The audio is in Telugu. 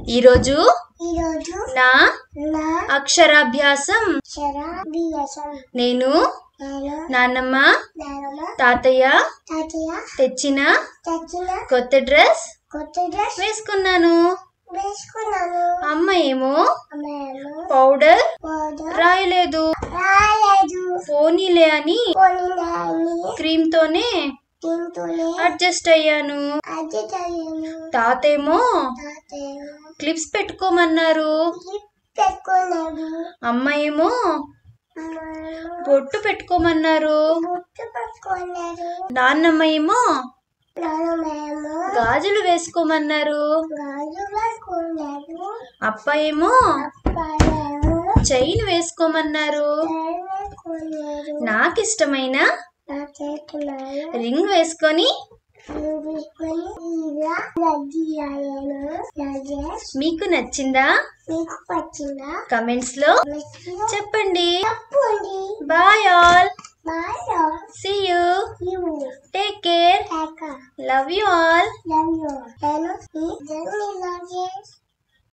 ఈరోజు నా అక్షరాభ్యాసం నేను నాన్నమ్మ తాతయ్య తెచ్చిన కొత్త డ్రెస్ వేసుకున్నాను. అమ్మ ఏమో పౌడర్ రాయలేదు. పోనీలే అని క్రీమ్ తోనే అడ్జస్ట్ అయ్యాను. తాతేమో క్లిప్స్ పెట్టుకోమన్నారు. అమ్మ ఏమో బొట్టు పెట్టుకోమన్నారు. నాన్నమ్మ ఏమో గాజులు వేసుకోమన్నారు. అప్ప ఏమో చైన్ వేసుకోమన్నారు. నాకిష్టమైన రింగ్ వేసుకొని మీకు నచ్చిందా? కమెంట్స్ లో చెప్పండి. Bye all. See you. Take care. Love you all.